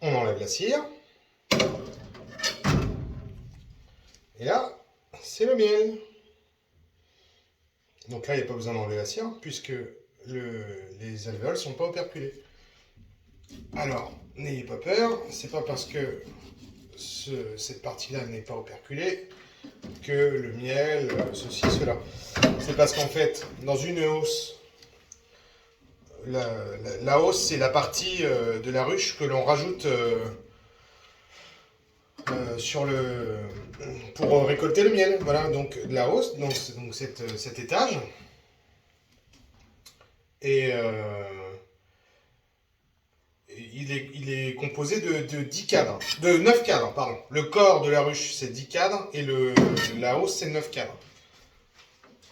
on enlève la cire. Et là, c'est le miel. Donc là, il n'y a pas besoin d'enlever la cire, puisque les alvéoles ne sont pas operculées. Alors, n'ayez pas peur, c'est pas parce que cette partie-là n'est pas operculée que le miel, ceci, cela. C'est parce qu'en fait, dans une hausse, la hausse, c'est la partie de la ruche que l'on rajoute pour récolter le miel. Voilà, donc la hausse, donc cet étage. Et il est composé de 10 cadres, de 9 cadres, pardon. Le corps de la ruche, c'est 10 cadres, et la hausse, c'est 9 cadres.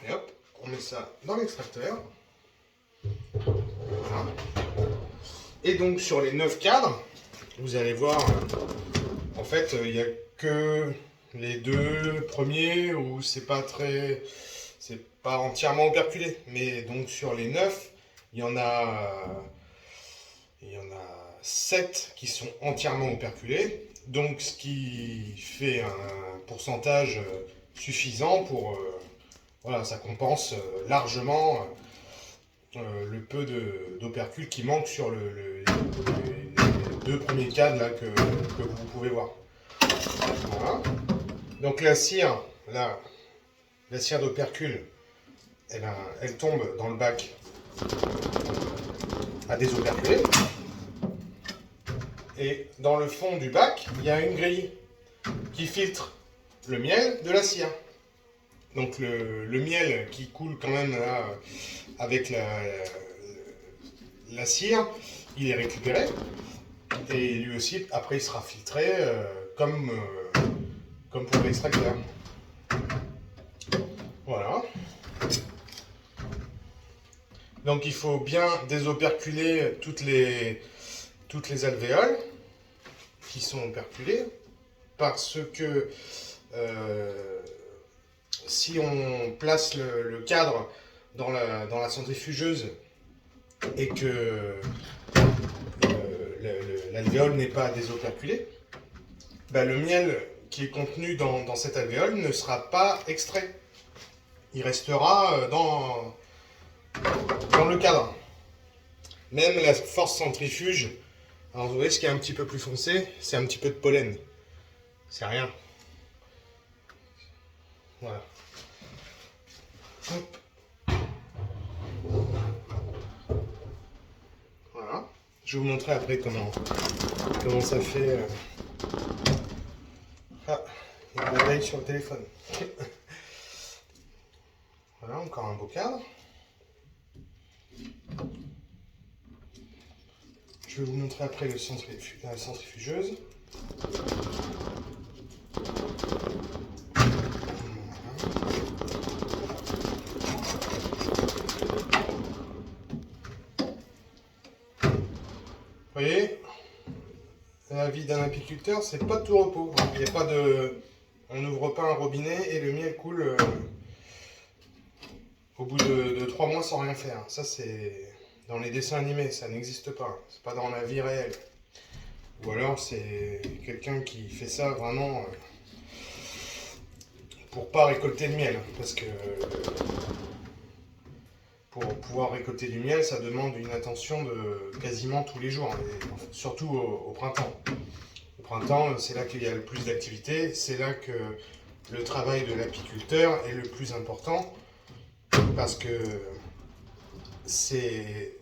Et hop, on met ça dans l'extracteur. Voilà. Et donc, sur les 9 cadres, vous allez voir, en fait, il n'y a que les deux premiers où c'est pas entièrement operculé. Mais donc, sur les 9, il y en a 7 qui sont entièrement operculés, donc ce qui fait un pourcentage suffisant pour... voilà, ça compense largement le peu d'opercules qui manquent sur les deux premiers cadres là, que vous pouvez voir. Voilà. Donc la cire d'opercule, elle tombe dans le bac à désoperculer. Et dans le fond du bac, il y a une grille qui filtre le miel de la cire. Donc le miel qui coule quand même là, avec la cire, il est récupéré. Et lui aussi, après, il sera filtré comme pour l'extracteur. Voilà. Donc il faut bien désoperculer toutes les alvéoles qui sont operculées, parce que si on place le cadre dans la centrifugeuse et que l'alvéole n'est pas désoperculée, le miel qui est contenu dans cette alvéole ne sera pas extrait. Il restera dans le cadre. Même la force centrifuge, alors vous voyez ce qui est un petit peu plus foncé, c'est un petit peu de pollen. C'est rien. Voilà. Hop. Voilà. Je vais vous montrer après comment ça fait. Ah, il y a une abeille sur le téléphone. Voilà, encore un beau cadre. Je vais vous montrer après la centrifugeuse. Vous voyez, la vie d'un apiculteur, c'est pas de tout repos. Il n'y a pas on n'ouvre pas un robinet et le miel coule au bout de 3 mois sans rien faire. Ça, c'est dans les dessins animés, ça n'existe pas. C'est pas dans la vie réelle. Ou alors, c'est quelqu'un qui fait ça vraiment pour pas récolter le miel. Parce que pour pouvoir récolter du miel, ça demande une attention de quasiment tous les jours, et surtout au printemps. Au printemps, c'est là qu'il y a le plus d'activité, c'est là que le travail de l'apiculteur est le plus important, parce que c'est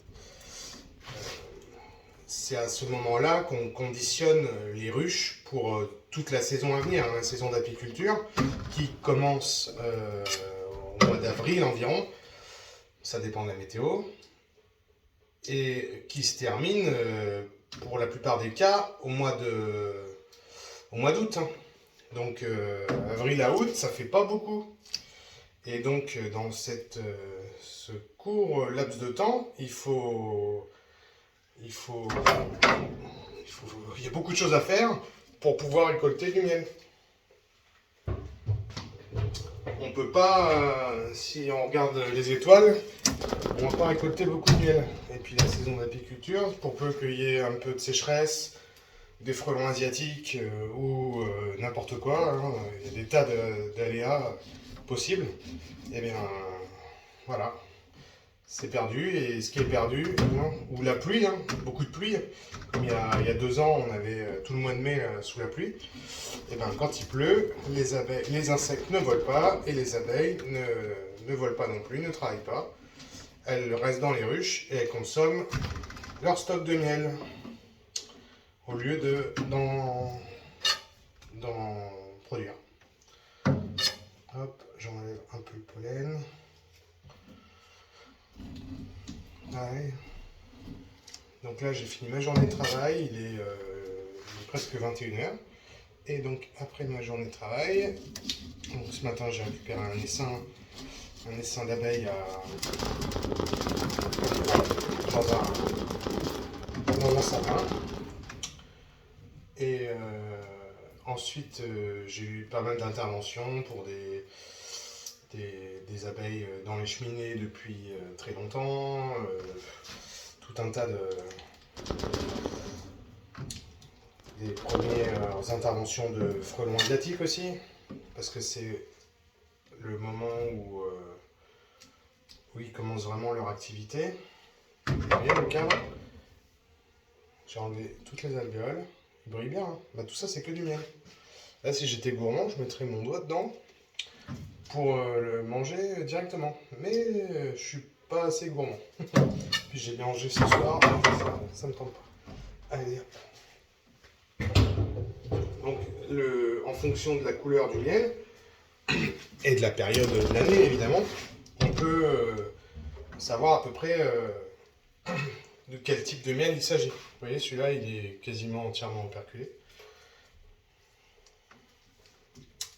à ce moment-là qu'on conditionne les ruches pour toute la saison à venir, la saison d'apiculture, qui commence au mois d'avril environ. Ça dépend de la météo, et qui se termine, pour la plupart des cas, au mois d'août. Hein. Donc avril à août, ça fait pas beaucoup. Et donc dans ce court laps de temps, il y a beaucoup de choses à faire pour pouvoir récolter du miel. On peut pas, si on regarde les étoiles, on va pas récolter beaucoup de miel. Et puis la saison d'apiculture, pour peu qu'il y ait un peu de sécheresse, des frelons asiatiques ou n'importe quoi, hein, il y a des tas d'aléas possibles, et bien voilà, c'est perdu. Et ce qui est perdu, ou la pluie, hein, beaucoup de pluie, comme il y a 2 ans, on avait tout le mois de mai sous la pluie, et bien quand il pleut, les insectes ne volent pas, et les abeilles ne volent pas non plus, ne travaillent pas. Elles restent dans les ruches et elles consomment leur stock de miel au lieu d'en produire. Hop, j'enlève un peu le pollen. Ouais. Donc là, j'ai fini ma journée de travail, il est presque 21h. Et donc, après ma journée de travail, donc ce matin, j'ai récupéré un essaim d'abeilles dans un sapin. Et ensuite, j'ai eu pas mal d'interventions pour des abeilles dans les cheminées depuis très longtemps. Tout un tas des premières interventions de frelons asiatiques aussi, parce que c'est le moment où ils commencent vraiment leur activité. Vous voyez le cadre, j'ai enlevé toutes les alvéoles, il brille bien, hein. Bah, tout ça c'est que du miel. Là, si j'étais gourmand, je mettrais mon doigt dedans pour le manger directement, mais je suis pas assez gourmand. Puis j'ai bien mangé ce soir, ça me tente pas. Allez hop. Donc, en fonction de la couleur du miel et de la période de l'année, évidemment, on peut savoir à peu près de quel type de miel il s'agit. Vous voyez, celui-là, il est quasiment entièrement operculé.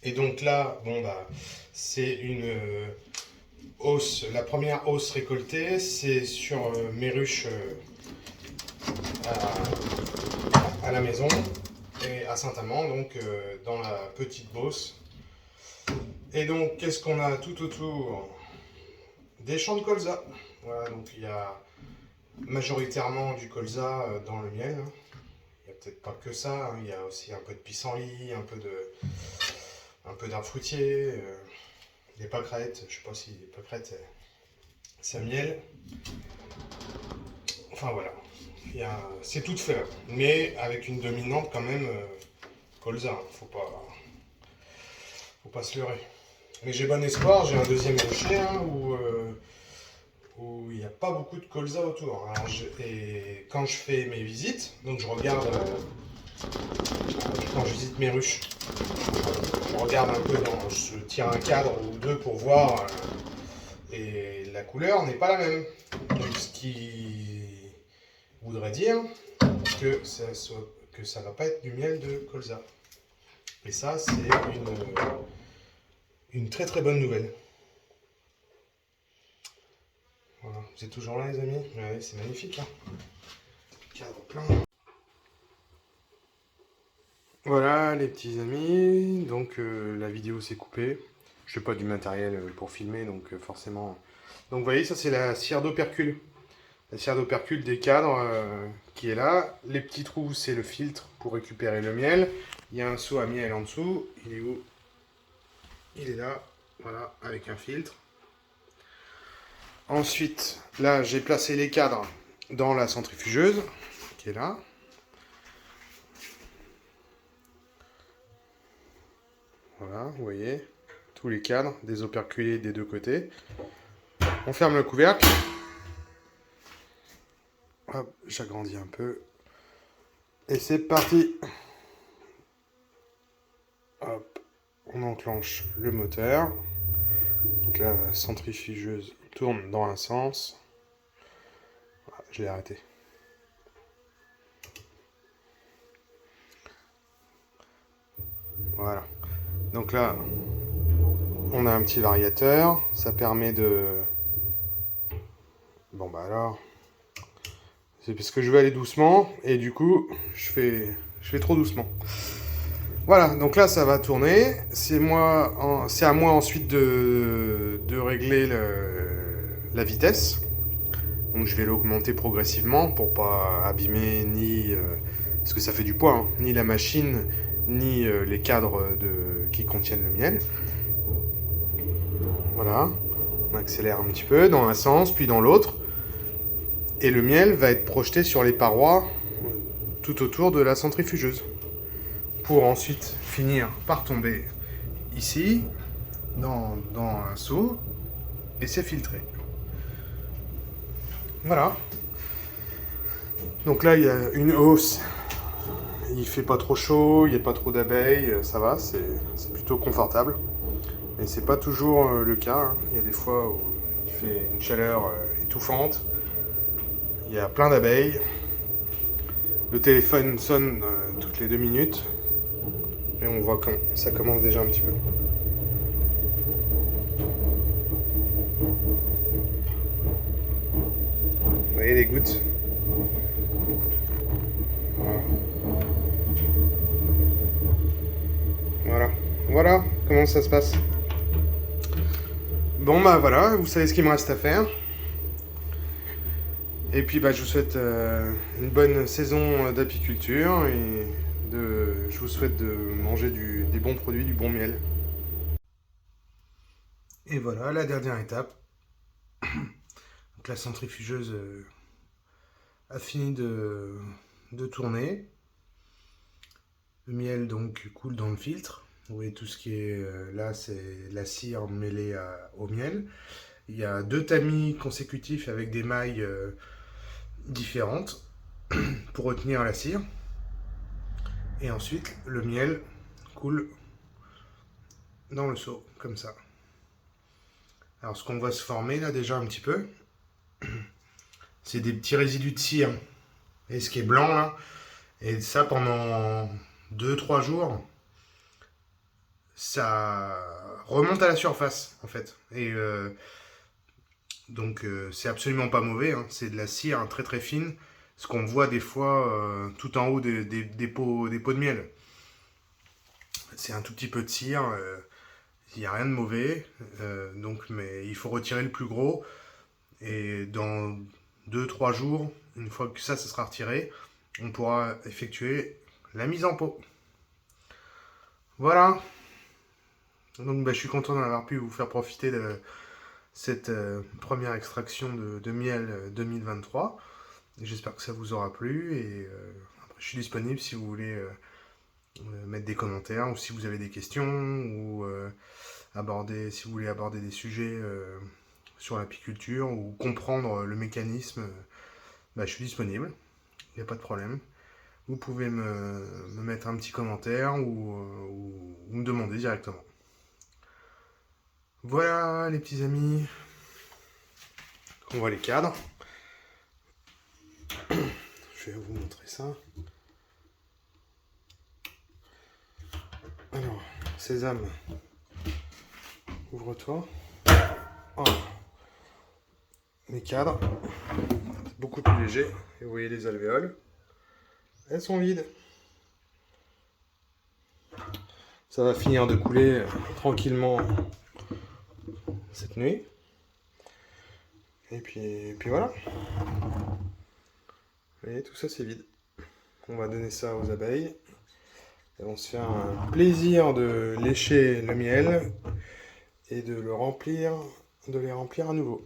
Et donc là, bon bah, c'est une hausse, la première hausse récoltée, c'est sur mes ruches à la maison et à Saint-Amand, donc dans la petite Beauce. Et donc, qu'est-ce qu'on a tout autour? Des champs de colza. Voilà, donc il y a majoritairement du colza dans le miel. Il n'y a peut-être pas que ça, hein. Il y a aussi un peu de pissenlit, un peu d'arbres fruitiers, des pâquerettes. Je ne sais pas si les pâquerettes c'est miel. Enfin voilà, c'est toute fleur, mais avec une dominante quand même colza. Hein. Faut pas se leurrer. Mais j'ai bon espoir, j'ai un deuxième rucher hein, où il n'y a pas beaucoup de colza autour. Alors, et quand je fais mes visites, donc je regarde, quand je visite mes ruches, je regarde un peu, je tire un cadre ou deux pour voir, et la couleur n'est pas la même. Donc, ce qui voudrait dire que ça va pas être du miel de colza. Et ça, c'est une très très bonne nouvelle. Voilà, vous êtes toujours là les amis? Ouais, c'est magnifique hein. Cadre plein. Voilà les petits amis, donc la vidéo s'est coupée. Je n'ai pas du matériel pour filmer, donc forcément... Donc vous voyez, ça c'est la cire d'opercule. La cire d'opercule des cadres qui est là. Les petits trous, c'est le filtre pour récupérer le miel. Il y a un seau à miel en dessous. Il est où? Il est là, voilà, avec un filtre. Ensuite, là, j'ai placé les cadres dans la centrifugeuse, qui est là. Voilà, vous voyez, tous les cadres, des operculés des deux côtés. On ferme le couvercle. Hop, j'agrandis un peu. Et c'est parti. Hop, on enclenche le moteur. Donc la centrifugeuse tourne dans un sens. Voilà, je l'ai arrêté. Voilà. Donc là, on a un petit variateur. Ça permet de... Bon bah alors... C'est parce que je vais aller doucement. Et du coup, je fais trop doucement. Voilà, donc là ça va tourner. C'est à moi ensuite de régler la vitesse. Donc je vais l'augmenter progressivement pour pas abîmer ni parce que ça fait du poids, hein, ni la machine, ni les cadres qui contiennent le miel. Voilà, on accélère un petit peu dans un sens, puis dans l'autre. Et le miel va être projeté sur les parois tout autour de la centrifugeuse. Pour ensuite finir par tomber ici, dans un seau, et c'est filtré. Voilà. Donc là, il y a une hausse. Il fait pas trop chaud, il n'y a pas trop d'abeilles, ça va, c'est plutôt confortable. Mais c'est pas toujours le cas, hein. Il y a des fois où il fait une chaleur étouffante. Il y a plein d'abeilles. Le téléphone sonne toutes les 2 minutes. Et on voit quand ça commence déjà un petit peu. Vous voyez les gouttes? Voilà. Voilà comment ça se passe. Bon bah voilà, vous savez ce qu'il me reste à faire. Et puis bah je vous souhaite une bonne saison d'apiculture et je vous souhaite de manger des bons produits, du bon miel. Et voilà, la dernière étape. Donc la centrifugeuse a fini de tourner. Le miel donc coule dans le filtre. Vous voyez tout ce qui est là, c'est la cire mêlée au miel. Il y a 2 tamis consécutifs avec des mailles différentes pour retenir la cire. Et ensuite, le miel coule dans le seau, comme ça. Alors ce qu'on voit se former là déjà un petit peu, c'est des petits résidus de cire. Et ce qui est blanc là, et ça pendant 2-3 jours, ça remonte à la surface en fait. Et donc c'est absolument pas mauvais, hein. C'est de la cire très très fine, ce qu'on voit des fois tout en haut des pots de miel. C'est un tout petit peu de cire, il n'y a rien de mauvais, donc, mais il faut retirer le plus gros. Et dans 2-3 jours, une fois que ça sera retiré, on pourra effectuer la mise en pot. Voilà. Donc bah, je suis content d'avoir pu vous faire profiter de cette première extraction de miel 2023. J'espère que ça vous aura plu et après, je suis disponible si vous voulez mettre des commentaires ou si vous avez des questions ou si vous voulez aborder des sujets sur l'apiculture ou comprendre le mécanisme, bah, je suis disponible, il n'y a pas de problème. Vous pouvez me mettre un petit commentaire ou me demander directement. Voilà les petits amis, on voit les cadres. Je vais vous montrer ça. Alors, sésame, ouvre-toi. Oh. Les cadres, beaucoup plus légers. Et vous voyez les alvéoles, elles sont vides. Ça va finir de couler tranquillement cette nuit. Et puis voilà. Vous voyez, tout ça c'est vide. On va donner ça aux abeilles. Elles vont se faire un plaisir de lécher le miel et de les remplir à nouveau.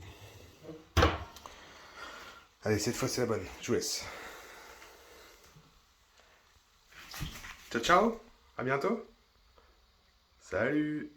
Allez, cette fois c'est la bonne. Je vous laisse. Ciao, ciao. À bientôt. Salut.